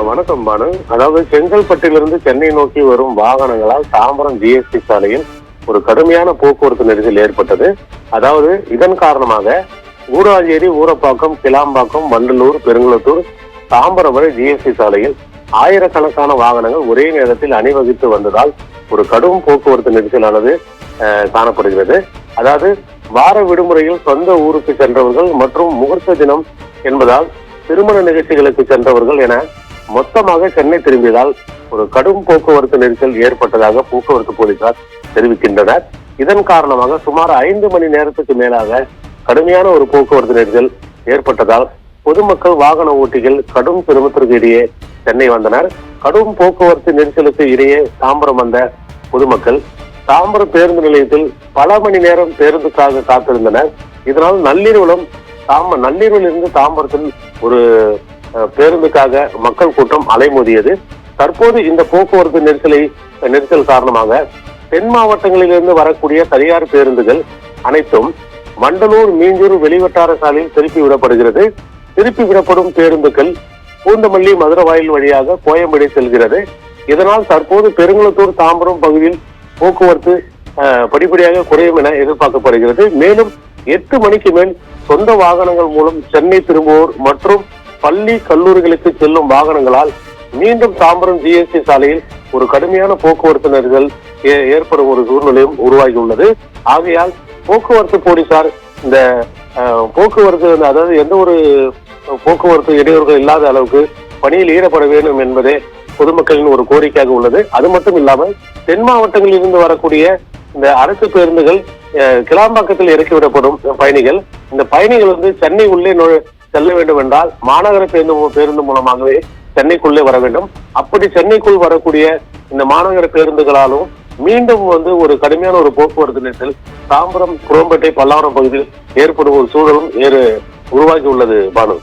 வணக்கம் பானு. அதாவது செங்கல்பட்டிலிருந்து சென்னை நோக்கி வரும் வாகனங்களால் தாம்பரம் ஜிஎஸ்டி சாலையில் ஒரு கடுமையான போக்குவரத்து நெரிசல் ஏற்பட்டது. அதாவது இதன் காரணமாக ஊராஞ்சேரி, ஊரப்பாக்கம், கிளாம்பாக்கம், வண்டலூர், பெருங்குளத்தூர், தாம்பரம் வரை ஜிஎஸ்டி சாலையில் ஆயிரக்கணக்கான வாகனங்கள் ஒரே நேரத்தில் அணிவகுத்து வந்ததால் ஒரு கடும் போக்குவரத்து நெரிசலானது காணப்படுகிறது. அதாவது வார விடுமுறையில் சொந்த ஊருக்கு சென்றவர்கள் மற்றும் முகூர்த்த தினம் என்பதால் திருமண நிகழ்ச்சிகளுக்கு சென்றவர்கள் என மொத்தமாக சென்னை திரும்பியதால் ஒரு கடும் போக்குவரத்து நெரிசல் ஏற்பட்டதாக போக்குவரத்து போலீசார் தெரிவிக்கின்றனர். இதன் காரணமாக சுமார் 5 மணி நேரத்துக்கு மேலாக கடுமையான ஒரு போக்குவரத்து நெரிசல் ஏற்பட்டதால் பொதுமக்கள், வாகன ஓட்டிகள் கடும் சிரமத்திற்கு இடையே சென்னை வந்தனர். கடும் போக்குவரத்து நெரிசலுக்கு இடையே தாம்பரம் வந்த பொதுமக்கள் தாம்பரம் பேருந்து நிலையத்தில் பல மணி நேரம் பேருந்துக்காக காத்திருந்தனர். இதனால் நள்ளிரவில் இருந்து தாம்பரத்தில் ஒரு பேருந்துக்காக மக்கள் கூட்டம் அலைமோதியது. தற்போது இந்த போக்குவரத்து நெரிசல் காரணமாக தென் மாவட்டங்களிலிருந்து வரக்கூடிய தனியார் பேருந்துகள் அனைத்தும் வண்டலூர், மீஞ்சூர் வெளிவட்டார சாலையில் திருப்பி விடப்படுகிறது. திருப்பி விடப்படும் பேருந்துகள் பூந்தமல்லி, மதுரவாயில் வழியாக கோயம்பேடு செல்கிறது. இதனால் தற்போது பெருங்குளத்தூர், தாம்பரம் பகுதியில் போக்குவரத்து படிப்படியாக குறையும் என எதிர்பார்க்கப்படுகிறது. மேலும் 8 மணிக்கு மேல் சொந்த வாகனங்கள் மூலம் சென்னை திரும்புவோர் மற்றும் பள்ளி, கல்லூரிகளுக்கு செல்லும் வாகனங்களால் மீண்டும் தாம்பரம் ஜிஎஸ்டி சாலையில் ஒரு கடுமையான போக்குவரத்து நெரிசல் ஏற்படும் ஒரு சூழ்நிலையும் உருவாகியுள்ளது. ஆகையால் போக்குவரத்து போலீசார் இந்த போக்குவரத்து, அதாவது எந்த ஒரு போக்குவரத்து இடையூறுகள் இல்லாத அளவுக்கு பணியில் ஈடுபட வேண்டும் என்பதே பொதுமக்களின் ஒரு கோரிக்கையாக உள்ளது. அது மட்டும் இல்லாமல் தென் மாவட்டங்களில் இருந்து வரக்கூடிய இந்த அரசு பேருந்துகள் கிளாம்பாக்கத்தில் இறக்கிவிடப்படும் பயணிகள், இந்த பயணிகள் சென்னை உள்ளே செல்ல வேண்டும் என்றால் மாநகர பேருந்து மூலமாகவே சென்னைக்குள்ளே வர வேண்டும். அப்படி சென்னைக்குள் வரக்கூடிய இந்த மாநகர பேருந்துகளாலும் மீண்டும் ஒரு கடுமையான ஒரு போக்குவரத்து நெரிசல் தாம்பரம், குரோம்பேட்டை, பல்லாவரம் பகுதியில் ஏற்படும் ஒரு சூழலும் உருவாகி உள்ளது பானு.